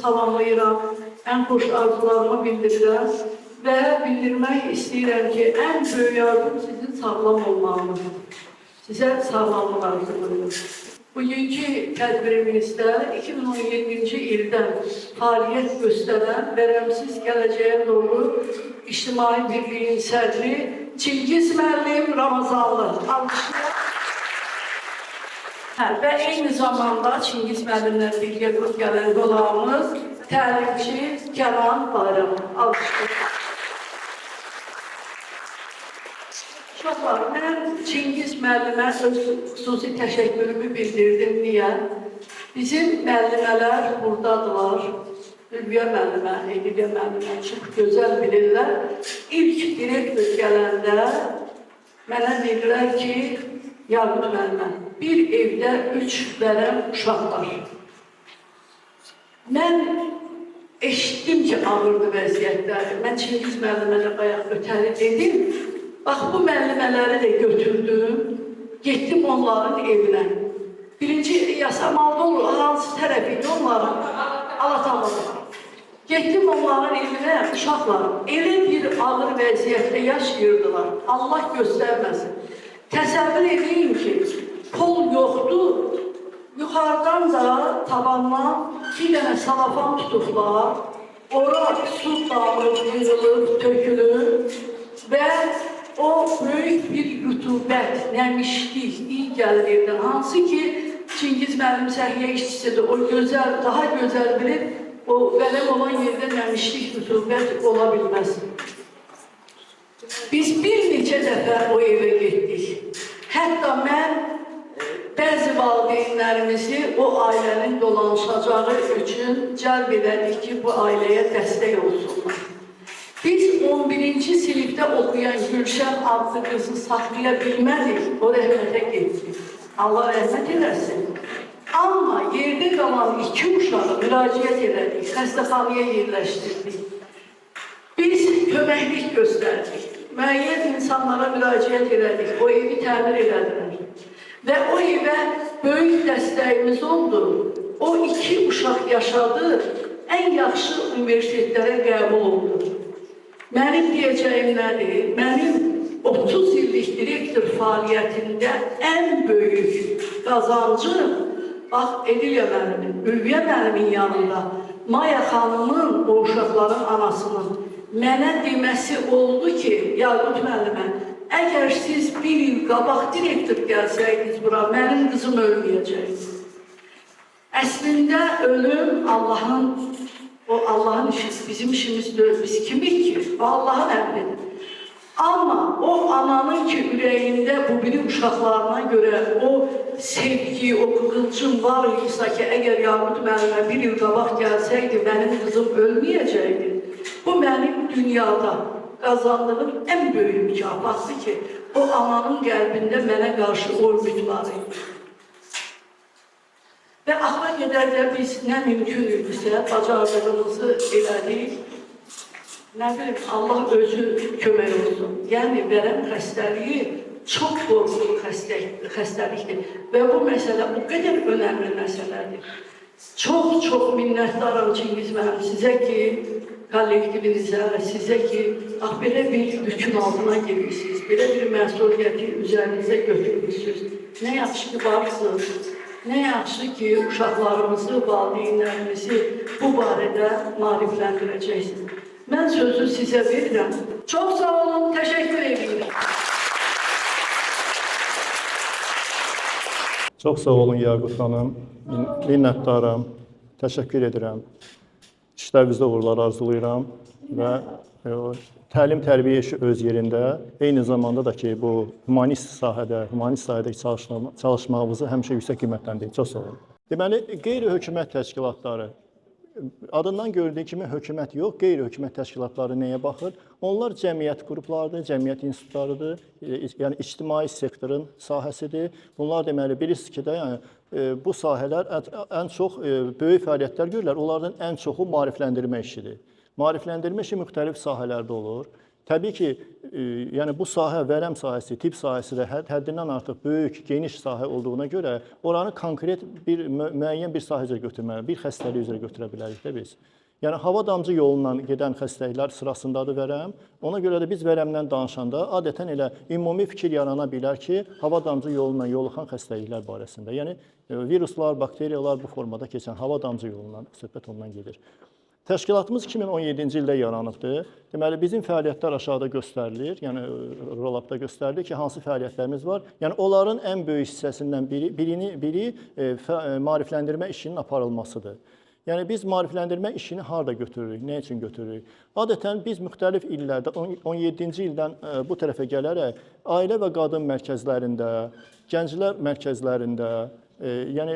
salamlayıram, ən xoş arzularımı bildirirəm və bildirmək istəyirəm ki, ən böyük arzum sizin sağlam olmağınız. Sizə sağlamlıq arzulayıram. Bugünkü tədbirimizdə 2017-ci ildən fəaliyyət göstərən vərəmsiz gələcəyə doğru İctimai Birliyin sədri Çingiz müəllim Ramazanlı. Alkışlayaq. Və eyni zamanda Çingiz müəllimlə birgə gələn qonağımız təlimçi Kənan Bayram. Alkışlayaq. Çox var. Mən Çingiz müəllimə öz xüsusi təşəkkürümü bildirdim. Niyə? Bizim müəllimələr buradadılar. Ülviyə müəllimə, Ediliyə müəllimə çox gözəl bilirlər. İlk direktor gələndə mənə dedilər ki, Yaqut müəllimə, bir evdə 3 vərəm uşaq var. Mən eşitdim ki, ağırdı vəziyyətləri. Mən Çingiz müəllimələ bayaq ötəri dedim. Bax, bu müəllimələri də götürdüm, getdim onların evinə. Birinci yasamalda olur, hansı tərəf idi onların? Alatamada. Getdim onların evinə, uşaqlarım, elə bir ağır vəziyyətdə yaşayırdılar. Allah göstərməsin. Təsəvvür edin ki, pol yoxdur, yuxarıdan da tabandan bir dənə salafan tutublar, ora su damır, yığılır, tökülür və o böyük bir rütubət, nəmişlik, iyi gəlir evdən. Hansı ki, Çingiz müəllim səhiyyə işçisidir, o gözəl, daha gözəl bilir, o vərəm olan yerdə nəmişlik, rütubət ola bilməz. Biz bir neçə dəfə o evə getdik. Hətta mən bəzi valideynlərimizi o ailənin dolanışacağı üçün cəlb elədik ki, bu ailəyə dəstək olsunlar. Biz 11-ci sinifdə oxuyan Gülşən adlı qızı saxlaya bilmədik, o rəhmətə getdik. Allah rəhmət eləsin. Amma yerdə qalan 2 uşağı müraciət elədik, xəstəxanaya yerləşdirdik. Biz köməklik göstərdik, müəyyən insanlara müraciət elədik, o evi təmir elədilər. Və o evə böyük dəstəyimiz oldu. O 2 uşaq yaşadı, ən yaxşı universitetlərə qəbul oldu. Mənim deyəcəyim nədir? Mənim 30 illik direktor fəaliyyətində ən böyük qazancım, bax, Ediliyə müəllimin, Ülviyə müəllimin yanında Maya xanımın, o uşaqların anasının mənə deməsi oldu ki, Yaqut müəllimə, əgər siz bir il qabaq direktor gəlsəydiniz bura, mənim qızım ölməyəcəkdir. Əslində ölüm Allahın işi, bizim işimiz deyil, biz kimik ki? O Allahın əmridir. Amma o ananın ki, ürəyində bu biri uşaqlarına görə o sevgi, o qığılcım var idisə ki, əgər Yaqut müəllimə bir il qabaq gəlsəydi, mənim qızım ölməyəcəkdir. Bu mənim dünyada qazandığım ən böyük mükafatdır ki, o ananın qəlbində mənə qarşı o ümid var idi. Və axıra qədər də biz nə mümkün idisə, bacardığımızı elədik. Nə bilim, Allah özü kömək olsun. Yəni, vərəm xəstəliyi çox qorxulu xəstəlikdir. Və bu məsələ o qədər önəmli məsələdir. Çox minnətdaram Çingiz müəllim sizə ki, kollektivinizə və sizə ki, belə bir yükün altına girirsiniz, belə bir məsuliyyəti üzərinizə götürmüşsünüz. Nə yaxşı ki, varsınız. Nə yaxşı ki, uşaqlarımızı, valideynlərimizi bu barədə maarifləndirəcəksiniz. Mən sözü sizə verirəm. Çox sağ olun, təşəkkür edirəm. Çox sağ olun Yaqut xanım, minnətdaram, təşəkkür edirəm. İşlərinizdə uğurlar arzulayıram və təlim-tərbiyə işi öz yerində, eyni zamanda da ki, bu humanist sahədə çalışmağımızı həmişə yüksək qiymətləndirir. Çox sağ olun. Deməli, qeyri-hökumət təşkilatları, adından görüldüyü kimi hökumət yox, qeyri-hökumət təşkilatları nəyə baxır? Onlar cəmiyyət qruplarıdır, cəmiyyət institutlarıdır, yəni ictimai sektorun sahəsidir. Bunlar deməli, bilirsiniz ki, bu sahələr ən çox böyük fəaliyyətlər görürlər, onlardan ən çoxu maarifləndirmə işidir. Maarifləndirmə işi müxtəlif sahələrdə olur. Təbii ki, yəni bu sahə, vərəm sahəsi, tibb sahəsi də həddindən artıq böyük, geniş sahə olduğuna görə oranı konkret bir müəyyən bir sahə üzrə götürməli, bir xəstəlik üzrə götürə bilərik də biz. Yəni hava damcı yolundan gedən xəstəliklər sırasındadır vərəm. Ona görə də biz vərəmdən danışanda adətən elə ümumi fikir yarana bilər ki, hava damcı yolundan yoluxan xəstəliklər barəsində. Yəni viruslar, bakteriyalar bu formada keçən hava damcı yolundan söhbət ondan gedir. Təşkilatımız 2017-ci ildə yaranıbdır. Deməli, bizim fəaliyyətlər aşağıda göstərilir, yəni roll-upda göstərilir ki, hansı fəaliyyətlərimiz var. Yəni, onların ən böyük hissəsindən biri maarifləndirmə işinin aparılmasıdır. Yəni, biz maarifləndirmə işini harada götürürük, nə üçün götürürük? Adətən biz müxtəlif illərdə, 17-ci ildən bu tərəfə gələrək, ailə və qadın mərkəzlərində, gənclər mərkəzlərində, yəni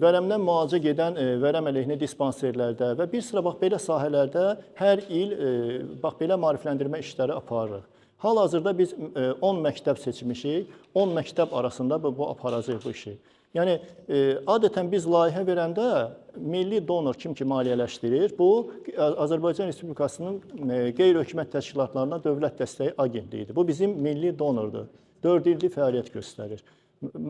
vərəmdən müalicə gedən vərəm əleyhinə dispanserlərdə və bir sıra bax belə sahələrdə hər il bax belə maarifləndirmə işləri aparırıq. Hal-hazırda biz 10 məktəb seçmişik, 10 məktəb arasında bu aparacaq bu işi. Yəni adətən biz layihə verəndə milli donor kim ki maliyyələşdirir, bu Azərbaycan Respublikasının qeyri-hökumət təşkilatlarına dövlət dəstəyi agentliyidir. Bu bizim milli donordur. 4 ildir fəaliyyət göstərir.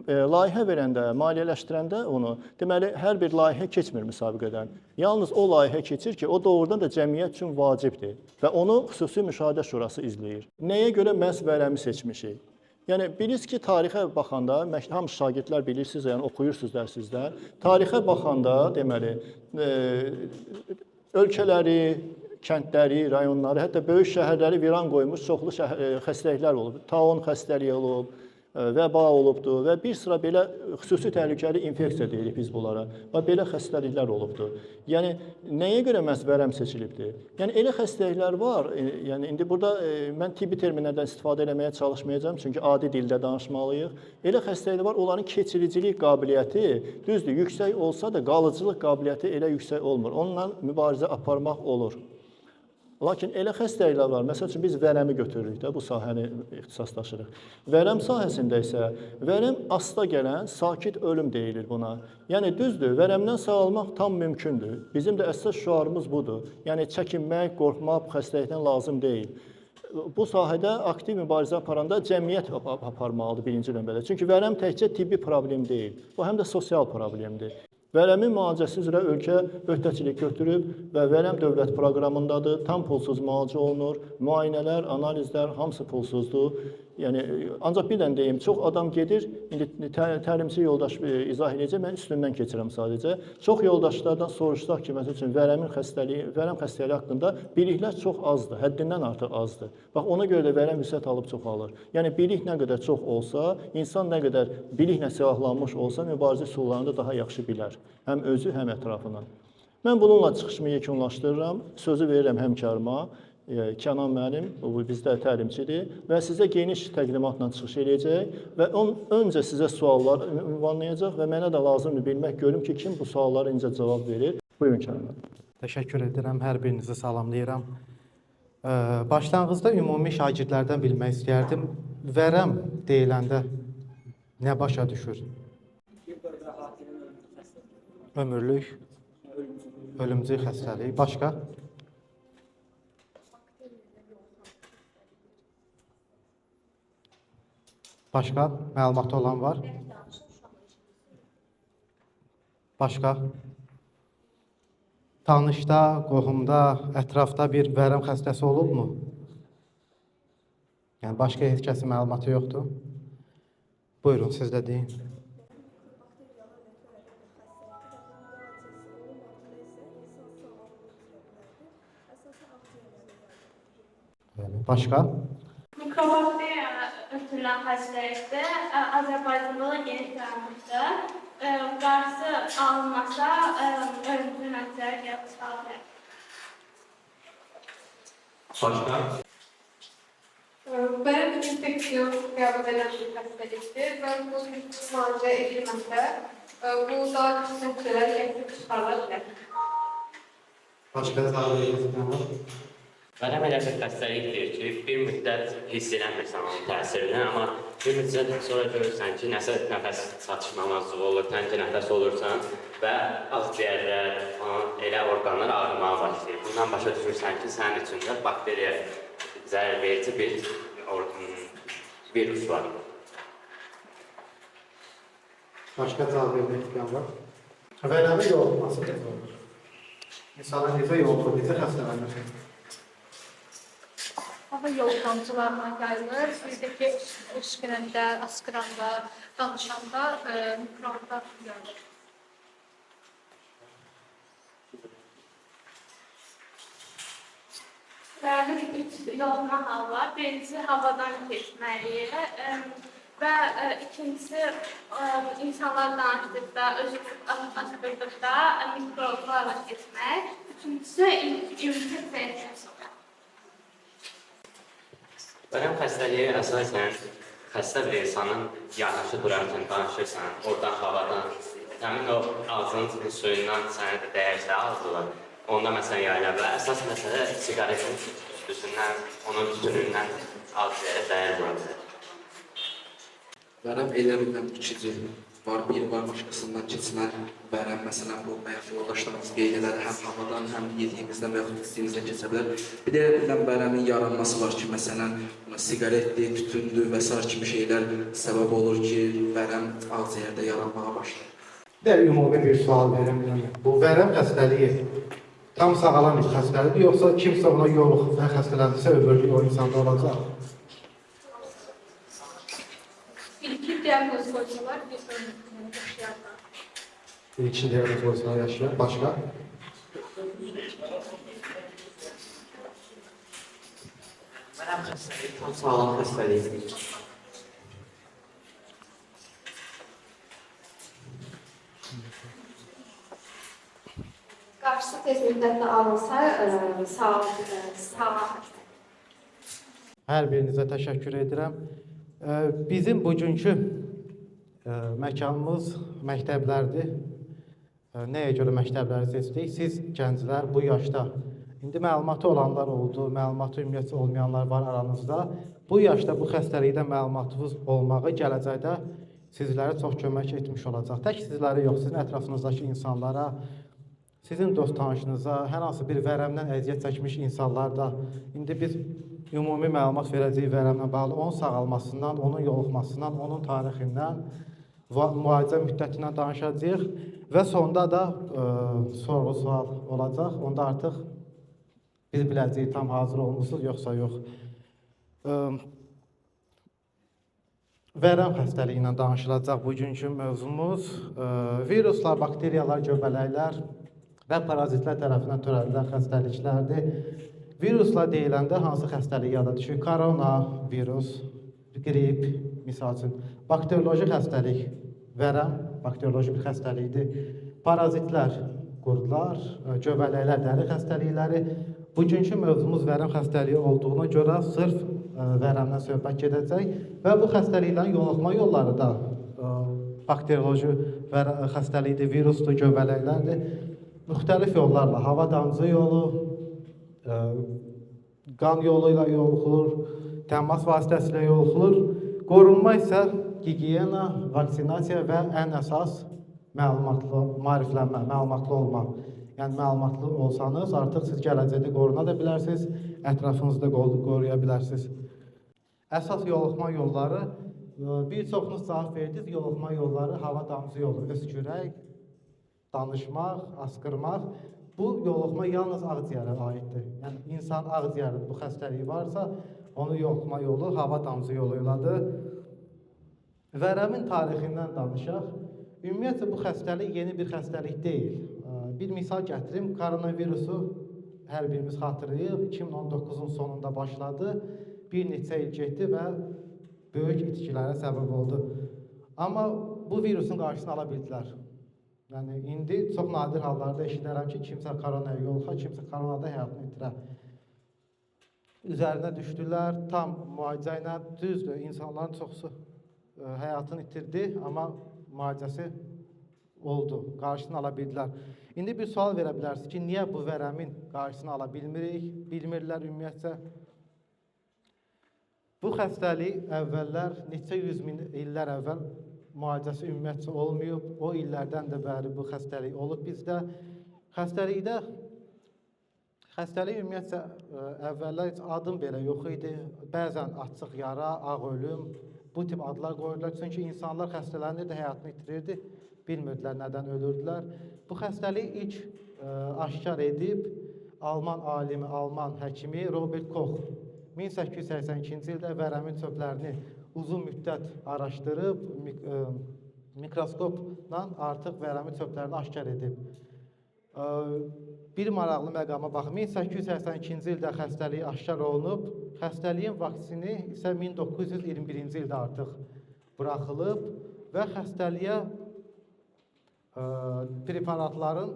Layihə verəndə, maliyyələşdirəndə onu, deməli, hər bir layihə keçmir müsabiqədən. Yalnız o layihə keçir ki, o doğrudan da cəmiyyət üçün vacibdir və onu xüsusi müşahidə şurası izləyir. Nəyə görə məhz vərəmi seçmişik? Yəni, bilirsiniz ki, tarixə baxanda, hamı şagirdlər bilirsiniz, yəni oxuyursunuz dərsizdə, tarixə baxanda, deməli, ölkələri, kəndləri, rayonları, hətta böyük şəhərləri viran qoymuş çoxlu xəstəliklər olub. Taun xəstəliyi olub, vəba olubdur və bir sıra belə xüsusi təhlükəli infeksiya deyirik biz bunlara və belə xəstəliklər olubdur. Yəni, nəyə görə məhz vərəm seçilibdir? Yəni, elə xəstəliklər var, yəni indi burada mən tibbi terminlərdən istifadə eləməyə çalışmayacağım, çünki adi dildə danışmalıyıq. Elə xəstəliklər var, onların keçiricilik qabiliyyəti, düzdür, yüksək olsa da qalıcılıq qabiliyyəti elə yüksək olmur. Onunla mübarizə aparmaq olur. Lakin elə xəstəliklər var. Məsəl üçün biz vərəmi götürürük də, bu sahəni ixtisaslaşırıq. Vərəm sahəsində isə vərəm asta gələn sakit ölüm deyilir buna. Yəni düzdür, vərəmdən sağalmaq tam mümkündür. Bizim də əsas şüarımız budur. Yəni çəkinmək, qorxmaq bu xəstəlikdən lazım deyil. Bu sahədə aktiv mübarizə aparanda cəmiyyət aparmalıdır birinci növbədə. Çünki vərəm təkcə tibbi problem deyil. Bu həm də sosial problemdir. Vərəmin müalicəsi üzrə ölkə öhdəçilik götürüb və vərəm dövlət proqramındadır, tam pulsuz müalicə olunur, müayinələr, analizlər hamısı pulsuzdur. Yəni, ancaq bir dənə deyim, çox adam gedir, indi təlimçi yoldaş izah edəcək, mən üstündən keçirəm sadəcə. Çox yoldaşlardan soruşsaq ki, məsəl üçün vərəm xəstəliyi haqqında biliklər çox azdır, həddindən artıq azdır. Bax, ona görə də vərəm vüsət alıb çoxalır. Yəni, bilik nə qədər çox olsa, insan nə qədər biliklə silahlanmış olsa, mübarizə üsullarını da daha yaxşı bilər. Həm özü, həm ətrafından. Mən bununla çıxışımı yekunlaşdırıram, sözü verirəm həmkarıma. Kənan müəllim, bizdə təlimçidir və sizə geniş təqdimatla çıxış edəcək və öncə sizə suallar ünvanlayacaq və mənə də lazımdır bilmək, görüm ki, kim bu suallara incə cavab verir. Buyurun Kənan müəllim. Təşəkkür edirəm, hər birinizi salamlayıram. Başlanğıcda ümumi şagirdlərdən bilmək istəyərdim. Vərəm deyiləndə nə başa düşür? Ömürlük, ölümcül xəstəlik. Başqa? Başqa məlumatı olan var? Başqa? Tanışda, qohumda, ətrafda bir vərəm xəstəsi olubmu? Yəni, başqa heç kəsin məlumatı yoxdur. Buyurun, siz də deyin. Başqa? Mikrobakteriya ötürülən xəstəlikdə Azərbaycanda da geniş yayılmışdır. Qarşısı alınmasa, ölümcül nəticələr gəlib çıxa bilər. Başqa? Vərəm infeksiyon qəbul edən bir xəstəlikdir və bu müalicə edilməsə, bu da nəticələr gətirib çıxarıla bilər. Başqa da Vərəm elə bir xəstəlikdir ki, bir müddət hiss eləmirsən onun təsirini, amma bir müddət sonra görürsən ki, nəfəs çatışmamazlığı olur, təngi nəfəs olursan və ağciyərlər falan elə orqanlar ağrımağa başlayır. Bundan başa düşürsən ki, sənin içində bakteriya zərər verici bir virus var. Başqa cavab vermək imkan var. Vərəmi yoluxması necə olur? İnsana necə yoluxur, necə xəstələnir? Hava yoluxantılarına yayılır. Bizdəki öskürəndə, askıranda, danışanda mikroblar yayılır. Bəli, 3 yoluxma halı var. Birincisi havadan keçməyi və ikincisi insanlar danışdıqda, özünü açdıqda mikroblarla keçmək. Üçüncüsü infeksiya etmək. Vərəm xəstəliyi əsasən xəstə bir insanın yanaşı durarkən danışırsan, oradan havadan, həmin o ağzının suyundan sənə də dəyərsə ağzılar, onda məsələn yayıla və əsas məsələ siqaretin tüstüsündən, onun tütünündən ağzıya dəyər vurabilir. Vərəm elə bilməm ikici var, biri var başqasından keçilən vərəm, məsələn, bu bayaq yoldaşlarımız qeyd edər, həm havadan, həm yediyimizdən və yaxud istimizdən keçə bilər. Bir də elə bilməm vərəmin yaranması var ki, məsələn, siqaretdir, tütündür və s. kimi şeylər səbəb olur ki, vərəm ağciyərdə yaranmağa başlayır. Bir də ümumi bir sual verim. Bu vərəm xəstəliyi tam sağalan bir xəstəlikdir, yoxsa kimsə ona yoluxub və xəstələndirsə ömürlük o insanda olacaq? İlkin diaqnoz qoysalar, bir yaşayarlar. İlkin diaqnoz qoysalar yaşayar. Başqa? Vərəm xəstəliyi tam sağlam xəstəlikdir. Qarşısı tez müddətdə alınsa, sağlam. Hər birinizə təşəkkür edirəm. Bizim bugünkü məkanımız məktəblərdir. Nəyə görə məktəbləri seçdik? Siz gənclər bu yaşda, indi məlumatı olanlar oldu, məlumatı ümumiyyətcə olmayanlar var aranızda. Bu yaşda bu xəstəlikdə məlumatınız olmağı gələcəkdə sizlərə çox kömək etmiş olacaq. Tək sizlərə yox, sizin ətrafınızdakı insanlara, sizin dost tanışınıza, hər hansı bir vərəmdən əziyyət çəkmiş insanlar da indi biz ümumi məlumat verəcəyik vərəmlə bağlı, onun sağalmasından, onun yoluxmasından, onun tarixindən, müalicə müddətindən danışacağıq və sonda da sorğu-sual olacaq. Onda artıq biz biləcəyik tam hazır olmuşsunuz, yoxsa yox. Vərəm xəstəliyi ilə danışılacaq bugünkü mövzumuz. Viruslar, bakteriyalar, göbələklər və parazitlər tərəfindən törədilən xəstəliklərdir. Viruslar deyiləndə hansı xəstəlik yada düşür? Korona, virus, qrip, misal üçün. Bakterioloji xəstəlik, vərəm, bakterioloji bir xəstəlikdir. Parazitlər, qurdlar, göbələklər, dəri xəstəlikləri. Bugünkü mövzumuz vərəm xəstəliyi olduğuna görə sırf vərəmdən söhbət gedəcək və bu xəstəliklərin yoluxma yolları da bakterioloji xəstəlikdir, virusdur, göbələklərdir. Müxtəlif yollarla, hava damcı yolu, qan yolu ilə yoluxulur, təmas vasitəsilə yoluxulur. Qorunma isə gigiyena, vaksinasiya və ən əsas maariflənmə, məlumatlı olmaq. Yəni, məlumatlı olsanız, artıq siz gələcəkdə qoruna da bilərsiniz, ətrafınızda qoruya bilərsiniz. Əsas yoluxma yolları, bir çoxunuz cavab verdiniz, yoluxma yolları hava damcı yolu, öskürək, danışmaq, askırmaq. Bu yoluxma yalnız ağciyərə aiddir. Yəni, insan ağciyərində bu xəstəliyi varsa, onun yoluxma yolu hava damcı yolu iladır. Vərəmin tarixindən danışaq. Ümumiyyətlə, bu xəstəlik yeni bir xəstəlik deyil. Bir misal gətirim, koronavirusu hər birimiz xatırlayıq, 2019-un sonunda başladı, bir neçə il getdi və böyük itkilərə səbəb oldu. Amma bu virusun qarşısını ala bildilər. Yəni, indi çox nadir hallarda eşidərəm ki, kimsə koronaya yoluxa, kimsə koronada həyatını itirə. Üzərinə düşdülər, tam müalicə ilə, düzdür, insanların çoxsu həyatını itirdi, amma müalicəsi oldu, qarşısını ala bildilər. İndi bir sual verə bilərsiniz ki, niyə bu vərəmin qarşısını ala bilmirik, bilmirlər ümumiyyətcə? Bu xəstəlik əvvəllər neçə yüz min illər əvvəl müalicəsi ümumiyyətcə olmayıb. O illərdən də bəri bu xəstəlik olub bizdə. Xəstəlik ümumiyyətcə əvvəllər heç adım belə yox idi. Bəzən açıq yara, ağ ölüm, bu tip adlar qoyurlar. Çünki insanlar xəstələnirdi, həyatını itirirdi. Bilmirdilər nədən ölürdülər. Bu xəstəlik ilk aşkar edib Alman alimi, Alman həkimi Robert Koch 1882-ci ildə vərəmin çöplərini uzun müddət araşdırıb, mikroskopla artıq vərəmin çöplərini aşkar edib. Bir maraqlı məqama baxın, 1882-ci ildə xəstəlik aşkar olunub, xəstəliyin vaksini isə 1921-ci ildə artıq buraxılıb və xəstəliyə preparatların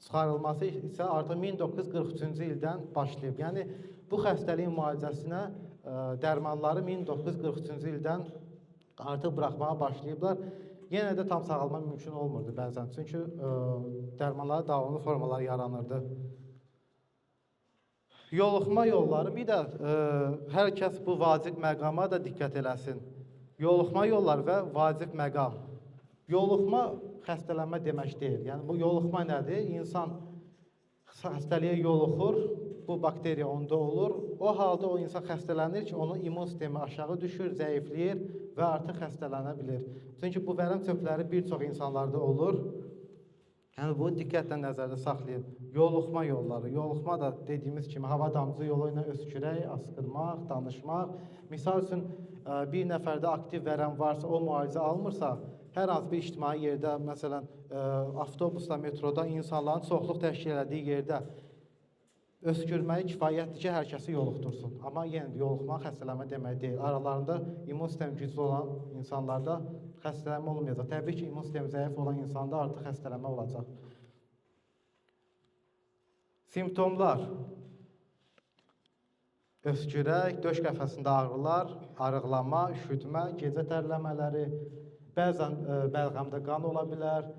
çıxarılması isə artıq 1943-cü ildən başlayıb. Yəni, bu xəstəliyin müalicəsinə dərmanları 1943-cü ildən artıq buraxmağa başlayıblar. Yenə də tam sağalma mümkün olmurdu bəzən, çünki dərmanlara davamlı formalar yaranırdı. Yoluxma yolları, bir də hər kəs bu vacib məqama da diqqət eləsin. Yoluxma yolları və vacib məqam. Yoluxma xəstələnmə demək deyil. Yəni, bu yoluxma nədir? İnsan xəstəliyə yoluxur, bu bakteriya onda olur. O halda o insan xəstələnir ki, onun immun sistemi aşağı düşür, zəifləyir və artıq xəstələnə bilir. Çünki bu vərəm çöpləri bir çox insanlarda olur. Yəni, bunu diqqətlə nəzərdə saxlayın. Yoluxma yolları. Yoluxma da dediyimiz kimi hava damcı yolu ilə öskürək, askırmaq, danışmaq. Misal üçün, bir nəfərdə aktiv vərəm varsa, o müalicə almırsa, hər hansı bir ictimai yerdə, məsələn, avtobusda, metroda insanların çoxluq təşkil elədiyi yerdə öskürməyi kifayətdir ki, hər kəsi yoluxdursun. Amma yenə də yoluxma xəstələnmə demək deyil. Aralarında immun sistemi güclü olan insanlarda xəstələnmə olmayacaq. Təbii ki, immun sistemi zəif olan insanda artıq xəstələnmə olacaq. Simptomlar. Öskürək, döş qəfəsində ağrılar, arıqlama, üşütmə, gecə tərləmələri, bəzən bəlğəmdə qan ola bilər.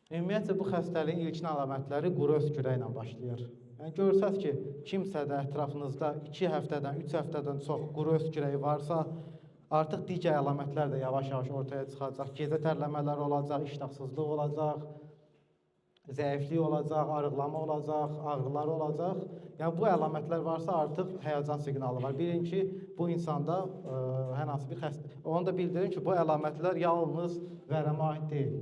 Ümumiyyətlə, bu xəstəliyin ilkin əlamətləri quru öskürəklə başlayır. Yəni, görsəz ki, kimsə də ətrafınızda 2 həftədən, 3 həftədən çox quru öskürəyi varsa, artıq digər əlamətlər də yavaş-yavaş ortaya çıxacaq. Gecə tərləmələr olacaq, iştahsızlıq olacaq, zəiflik olacaq, arıqlama olacaq, ağrılar olacaq. Yəni, bu əlamətlər varsa, artıq həyəcan siqnalı var. Bilin ki, bu insanda hər hansı bir xəstəlik. Onu da bildirin ki, bu əlamətlər yalnız vərəmə aid deyil.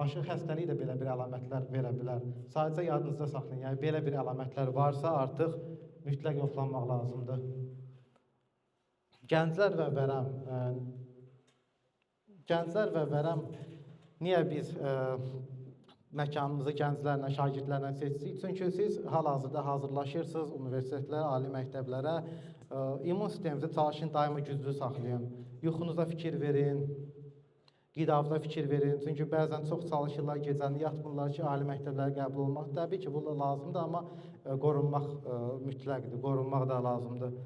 Başqa xəstəlik də belə bir əlamətlər verə bilər. Sadəcə yadınızda saxlayın. Yəni, belə bir əlamətlər varsa, artıq mütləq yoxlanmaq lazımdır. Gənclər və vərəm. Gənclər və vərəm niyə biz məkanımızı gənclərlə, şagirdlərlə seçsik? Çünki siz hal-hazırda hazırlaşırsınız universitetlərə, ali məktəblərə. İmmun sisteminizi çalışın, daima güclü saxlayın. Yuxunuza fikir verin, qidanıza fikir verin. Çünki bəzən çox çalışırlar, gecəni yatmırlar ki, ali məktəblərə qəbul olmaq. Təbii ki, bu da lazımdır, amma qorunmaq mütləqdir, qorunmaq da lazımdır.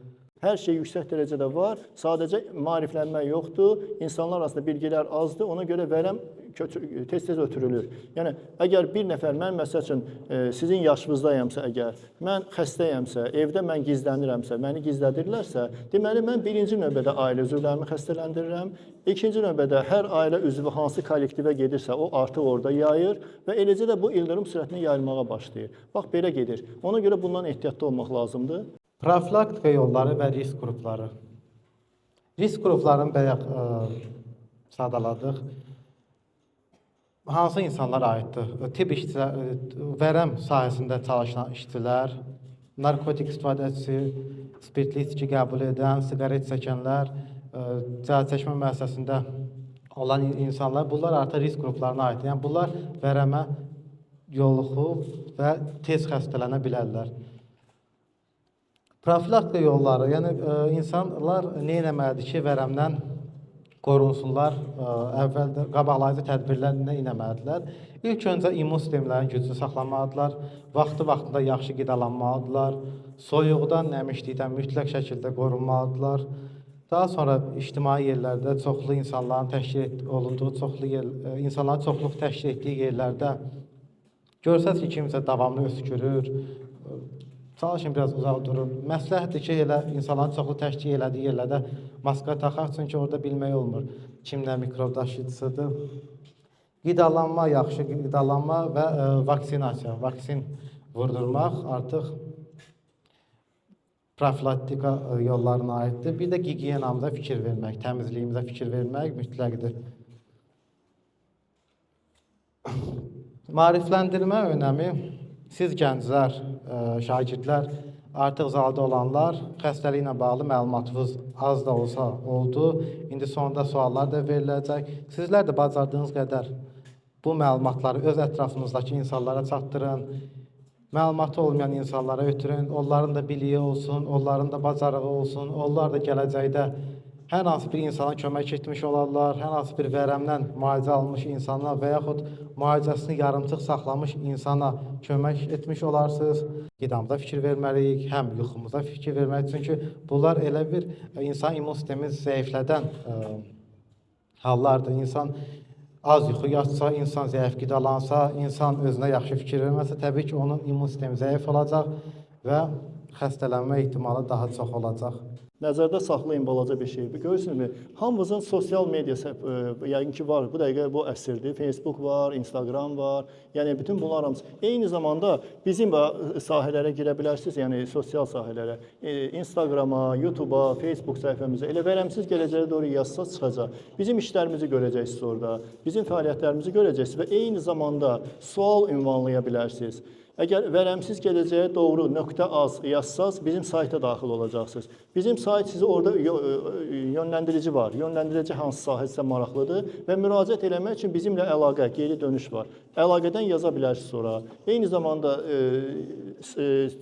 Hər şey yüksək dərəcədə var, sadəcə maariflənmə yoxdur, insanlar arasında bilgilər azdır, ona görə vərəm tez-tez ötürülür. Yəni, əgər bir nəfər, mən məsəl üçün sizin yaşınızdayamsa əgər, mən xəstəyəmsə, evdə mən gizlənirəmsə, məni gizlədirlərsə, deməli, mən birinci növbədə ailə üzvlərimi xəstələndirirəm, ikinci növbədə hər ailə üzvü hansı kollektivə gedirsə, o artıq orada yayır və eləcə də bu ildırım sürətini yayılmağa başlayır. Bax, belə gedir. Ona görə bundan ehtiyatlı olmaq lazımdır. Profilaktika yolları və risk qrupları. Risk qruplarını bayaq sadaladıq. Hansı insanlar aiddir? Tibb işçilər, vərəm sahəsində çalışan işçilər, narkotik istifadəçisi, spirtli içki qəbul edən, siqaret çəkənlər, cihaz çəkmə müəssisəsində olan insanlar, bunlar artıq risk qruplarına aiddir. Yəni, bunlar vərəmə yoluxub və tez xəstələnə bilərlər. Profilaktika yolları, yəni insanlar nə etməlidir ki, vərəmdən qorunsunlar, əvvəldə qabaqlayıcı tədbirlərlə etməlidirlər. İlk öncə immun sistemlərini güclü saxlamalıdırlar, vaxtı-vaxtında yaxşı qidalanmalıdırlar, soyuqdan, nəmişlikdən mütləq şəkildə qorunmalıdırlar. Daha sonra ictimai yerlərdə çoxlu insanların təşkil olunduğu, insanların çoxluq təşkil etdiyi yerlərdə görsəz ki, kimsə davamlı öskürür, çalışın biraz uzaq durun. Məsləhətdir ki, elə insanların çoxlu təşkil elədiyi yerlərdə maska taxaq, çünki orada bilmək olmur kim nə mikrob daşıyıcısıdır. Qidalanma, yaxşı qidalanma və vaksinasiya, vaksin vurdurmaq artıq profilaktika yollarına aiddir. Bir də gigiyenamıza fikir vermək, təmizliyimizə fikir vermək mütləqdir. Maarifləndirmə önəmi, siz gənclər, şagirdlər, artıq zalda olanlar, xəstəliklə bağlı məlumatınız az da olsa oldu. İndi sonunda suallar da veriləcək. Sizlər də bacardığınız qədər bu məlumatları öz ətrafınızdakı insanlara çatdırın. Məlumatı olmayan insanlara ötürün, onların da biliyi olsun, onların da bacarığı olsun, onlar da gələcəkdə hər hansı bir insana kömək etmiş olarlar, hər hansı bir vərəmdən müalicə almış insana və yaxud müalicəsini yarımçıq saxlamış insana kömək etmiş olarsınız. Qidamıza fikir verməliyik, həm yuxumuza fikir verməliyik, çünki bunlar elə bir insan immun sistemini zəiflədən hallardır. İnsan az yuxu yatsa, insan zəif qidalansa, insan özünə yaxşı fikir verməsə, təbii ki, onun immun sistemi zəif olacaq və xəstələnmə ehtimalı daha çox olacaq. Nəzərdə saxlayın balaca bir şey. Görürsünüzmü? Hamımızın sosial media yəqin ki var. Bu dəqiqə bu əsrdir. Facebook var, Instagram var. Yəni bütün bunlar hamısı. Eyni zamanda bizim sahələrə girə bilərsiniz, yəni sosial sahələrə. Instagrama, YouTube'a, Facebook səhifəmizə elə vərəmsiz gələcəyə doğru yazsa çıxacaq. Bizim işlərimizi görəcəksiniz orada. Bizim fəaliyyətlərimizi görəcəksiniz və eyni zamanda sual ünvanlaya bilərsiniz. Əgər vərəmsiz gələcəyə doğru .az yazsaz, bizim sayta daxil olacaqsınız. Bizim sayt sizi orada yönləndirici var. Yönləndirici hansı sahə sizə maraqlıdır və müraciət eləmək üçün bizimlə əlaqə, geri dönüş var. Əlaqədən yaza bilərsiniz sonra. Eyni zamanda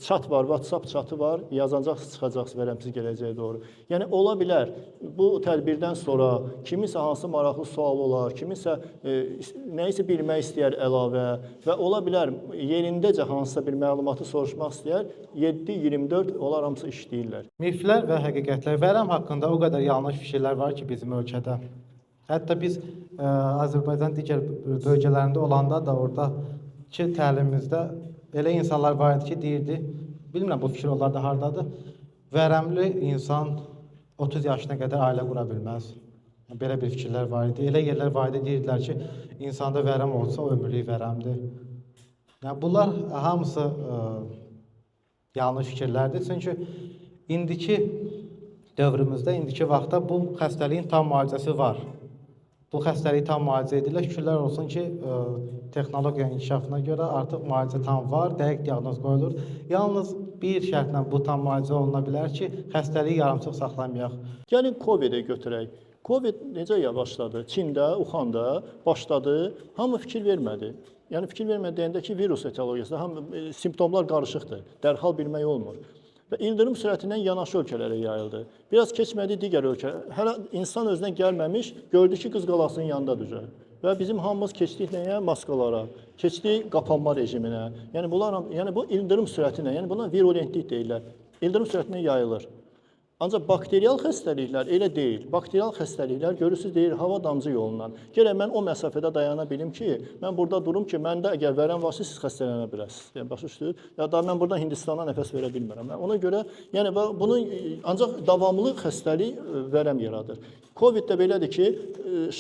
chat var, WhatsApp chatı var. Yazacaqsınız, çıxacaqsınız vərəmsiz gələcəyə doğru. Yəni ola bilər bu tədbirdən sonra kimisə hansı maraqlı sual olar, kimisə nəyisə bilmək istəyər əlavə və ola bilər yerindəcə hansısa bir məlumatı soruşmaq istəyər, 7-24 onlar hamısı işləyirlər. Miflər və həqiqətlər, vərəm haqqında o qədər yanlış fikirlər var ki bizim ölkədə. Hətta biz Azərbaycan digər bölgələrində olanda da oradakı təlimimizdə elə insanlar var idi ki, deyirdi, bilmirəm bu fikir onlarda hardadır, vərəmli insan 30 yaşına qədər ailə qura bilməz. Belə bir fikirlər var idi. Elə yerlər var idi, deyirdilər ki, insanda vərəm olsa ömürlük vərəmdir. Yəni, bunlar hamısı yanlış fikirlərdir. Çünki indiki dövrümüzdə, indiki vaxtda bu xəstəliyin tam müalicəsi var. Bu xəstəliyi tam müalicə edirlər. Şükürlər olsun ki, texnologiya inkişafına görə artıq müalicə tam var, dəqiq diaqnoz qoyulur. Yalnız bir şərtlə bu tam müalicə oluna bilər ki, xəstəliyi yarımçıq saxlamayaq. Gəlin COVID-i götürək. COVID necə başladı? Çində, Uxanda başladı, hamı fikir vermədi. Yəni fikir vermədi deyəndə ki, virus etiologiyasında simptomlar qarışıqdır, dərhal bilmək olmur. Və ildırım sürətindən yanaşı ölkələrə yayıldı. Biraz keçmədi digər ölkələr. Hələ insan özünə gəlməmiş, gördü ki, qız qalasının yanında düzər. Və bizim hamımız keçdik nəyə? Maskalara, keçdik qapanma rejiminə. Yəni bu ildırım sürətinə, yəni buna virulentlik deyirlər. İldırım sürətinə yayılır. Ancaq bakterial xəstəliklər elə deyil. Bakterial xəstəliklər görürsünüz deyir hava damcı yolundan. Gərək mən o məsafədə dayana bilim ki, mən burada durum ki, məndə əgər vərəm varsa siz xəstələnə bilərsiniz. Yəni başa düşdünüz? Ya da mən buradan Hindistana nəfəs verə bilmirəm. Ona görə yəni bunun ancaq davamlı xəstəlik vərəm yaradır. COVID-də belədir ki,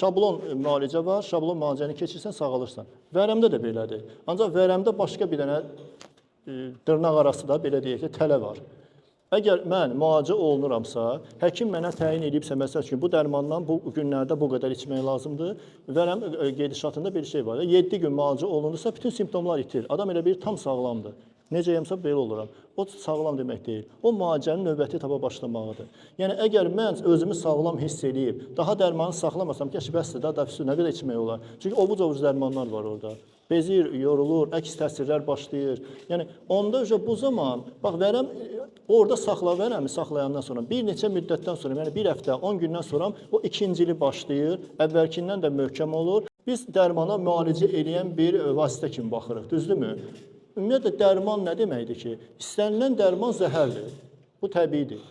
şablon müalicə var, şablon müalicəni keçirsən sağalırsan. Vərəmdə də belədir. Ancaq vərəmdə başqa bir dənə dırnaq arası da belə deyək ki, tələ var. Əgər mən müalicə olunuramsa, həkim mənə təyin edibsə, məsəl üçün bu dərmandan bu günlərdə bu qədər içmək lazımdır. Vərəm gedişatında bir şey var. 7 gün müalicə olunursa, bütün simptomlar itir. Adam elə bir tam sağlamdır. Necəyəmsə belə oluram. O sağlam demək deyil. O müalicənin növbəti etapa başlamağıdır. Yəni əgər mən özümü sağlam hiss edib, daha dərmanı saxlamasam, kəş bəsdir, daha nə qədər içmək olar. Çünki ovuc-ovuc dərmanlar var orada. Bezir, yorulur, əks təsirlər başlayır. Yəni onda bu zaman bax vərəm orada vərəmi saxlayandan sonra bir neçə müddətdən sonra, yəni bir həftə, 10 gündən sonra o ikincili başlayır, əvvəlkindən də möhkəm olur. Biz dərmana müalicə edən bir vasitə kimi baxırıq, düzdürmü? Ümumiyyətlə dərman nə deməkdir ki? İstənilən dərman zəhərdir. Bu təbiidir.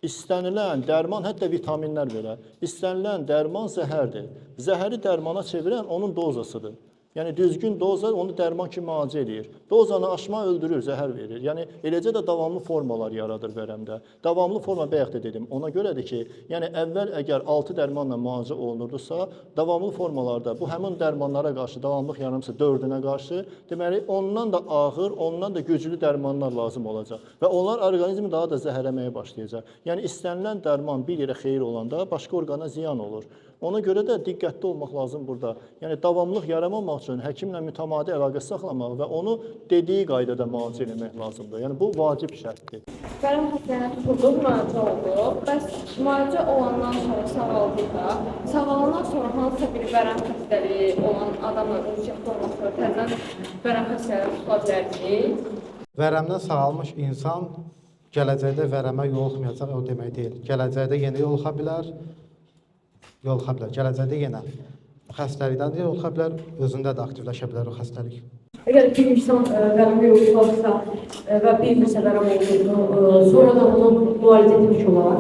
İstənilən dərman, hətta vitaminlər belə, istənilən dərman zəhərdir. Zəhəri dərmana çevirən onun dozasıdır. Yəni düzgün doza onu dərman kimi müalicə edir. Dozanı aşma öldürür, zəhər verir. Yəni eləcə də davamlı formalar yaradır vərəmdə. Davamlı forma bayaq da dedim. Ona görədir ki, yəni əvvəl əgər 6 dərmanla müalicə olunurdusa, davamlı formalarda bu həmin dərmanlara qarşı davamlılıq yaranırsa 4-ünə qarşı, deməli ondan da ağır, ondan da güclü dərmanlar lazım olacaq və onlar orqanizmi daha da zəhərləməyə başlayacaq. Yəni istənilən dərman bir yerə xeyir olanda başqa orqana ziyan olur. Ona görə də diqqətli olmaq lazım burada. Yəni davamlılıq yaranmamaq üçün həkimlə mütəmadi əlaqə saxlamaq və onu dediyi qaydada müalicə etmək lazımdır. Yəni bu vacib şərtdir. Vərəm xəstəliyinə tutuldu, müalicə oldu. Bəs müalicə olandan sonra sağaldıqda, sağalandan sonra hansısa bir vərəm xəstəliyi olan adamla ünsiyyətdə olmaq sonra təzədən vərəm xəstəliyinə tutula bilərdik. Vərəmdən sağalmış insan gələcəkdə vərəmə yoluxmayacaq o demək deyil. Gələcəkdə yenə yoluxa bilər. Gələcəkdə yenə xəstəlikdən də yoluxa bilər, özündə də aktivləşə bilər o xəstəlik. Əgər bir insan vərəmə yoluxarsa və bir neçə vərəm olduğunu, sonradan onu müalicə etmiş olar.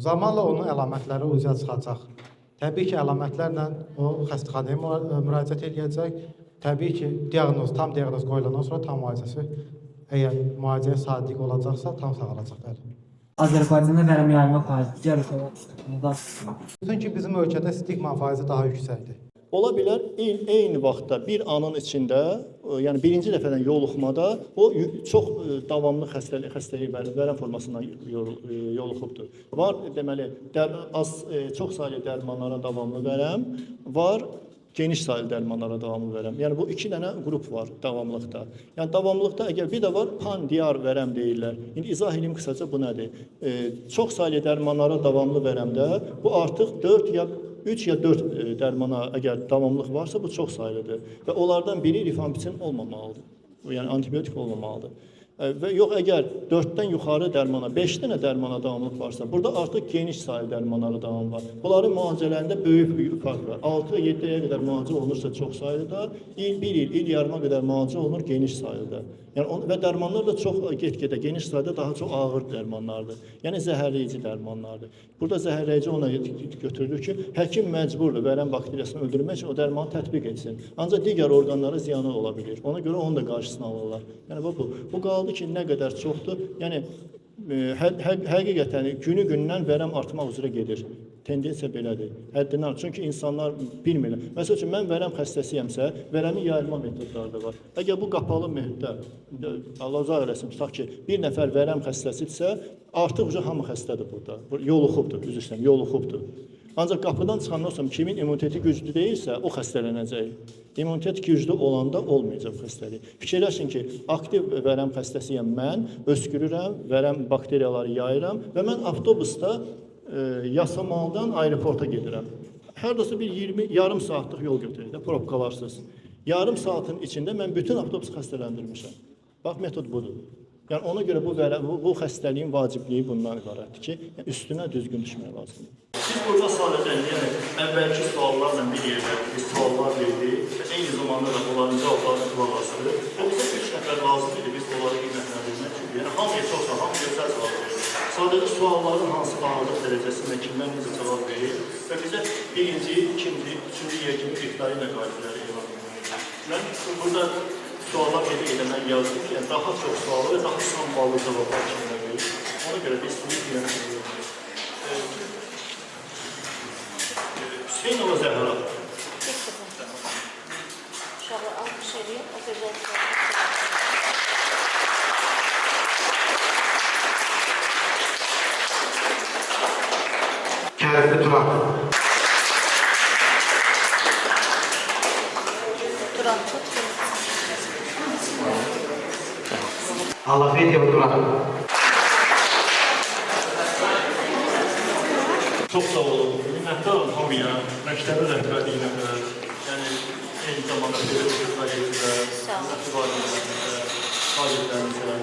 Zamanla onun əlamətləri üzə çıxacaq. Təbii ki, əlamətlərlə o xəstəxanaya müraciət edəcək. Təbii ki, tam diaqnoz qoyulandan sonra tam müalicəsi, əgər müalicəyə sadiq olacaqsa, tam sağalacaq. Bəli. Azərbaycanda vərəm yayılma faizi digər ölkələrdə Çünki bizim ölkədə stigma faizi daha yüksəkdir. Ola bilər eyni vaxtda bir anın içində, yəni birinci dəfədən yoluxmada o çox davamlı xəstəlik vərəm formasından yoluxubdur. Var deməli çox saylı dərmanlara davamlı vərəm, var geniş saylı dərmanlara davamlı vərəm. Yəni bu iki dənə qrup var davamlılıqda. Yəni davamlılıqda əgər bir də var pandiyar vərəm deyirlər. İndi izah edeyim qısaca bu nədir? Çox saylı dərmanlara davamlı vərəmdə bu artıq 3 ya 4 dərmana əgər davamlılıq varsa bu çox saylıdır və onlardan biri rifampicin olmamalıdır. Yəni antibiotik olmamalıdır. Və yox əgər 4-dən yuxarı dərmana, 5 dənə dərmana davamlılıq varsa, burada artıq geniş saylı dərmanlara davam var. Bunların müalicələrində böyük farq var. 6-7-yə qədər müalicə olunursa çox saylıda, il yarıma qədər müalicə olunur geniş saylıda. Yəni və dərmanlar da çox get-gedə geniş sayda daha çox ağır dərmanlardır. Yəni zəhərləyici dərmanlardır. Burada zəhərləyici ona götürülür ki, həkim məcburdur vərəm bakteriyasını öldürmək üçün o dərmanı tətbiq etsin. Ancaq digər orqanlara ziyanı ola bilir. Ona görə onun da qarşısını alırlar. Yəni bu qaldı ki, nə qədər çoxdur. Yəni həqiqətən günü-gündən vərəm artmaq üzrə gedir. Tendensiya belədir. Həddindən. Çünki insanlar bilmirlər. Məsəl üçün, mən vərəm xəstəsiyəmsə, vərəmin yayılma metodları da var. Əgər bu qapalı mühitdə, Allah uzaq eləsin, tutaq ki, bir nəfər vərəm xəstəsidirsə, artıq hamı xəstədir burada. Yoluxubdur, düz istəyirəm, yoluxubdur. Ancaq qapıdan çıxandan sonra kimin immuniteti güclü deyilsə, o xəstələnəcək. İmmunitet güclü olanda olmayacaq xəstəlik. Fikirləşin ki, aktiv vərəm xəstəsiyəm mən, öskürürəm, vərəm bakteriyaları yayıram və mən avtobusda Yasamaldan aeroporta gedirəm. Hərdəsə bir yarım saatlıq yol götürür, probkalarsız. Yarım saatın içində mən bütün avtobusu xəstələndirmişəm. Bax, metod budur. Yəni ona görə bu xəstəliyin vacibliyi bundan ibarətdir ki, üstünə düzgün düşmək lazımdır. Siz burada sadəcə əvvəlki suallarla bir yerdə suallar verdik və eyni zamanda da onların cavablarını qulaq asırıq. Və bizə 3 nəfər lazım idi, biz onları qiymətləndirmək üçün. Yəni hamıya çoxsa, hamıya gözəl cavab verir. Sadəcə sualların hansı ağırlıq dərəcəsində kimlər necə cavab verir və bizə birinci, ikinci, üçüncü yer kimi iqtidari məqalələri elan edilir. Mən burada suallar edə mən yazdım ki, daha çox sualı və daha samballı cavablar kimlər verir. Ona görə biz bunu qiymətləndirik. Hüseynova Zəhra. Uşaqlar almış edin, o gözəl Kərifli Turan. Alafiyet Turan. Çox sağ olun. Minnətdaram hamıya, məktəbin rəhbərliyinə qədər, yəni eyni zamanda pedagogik vəziyyətdə, müəssisə valideynlərimizə, şagirdlərimizə.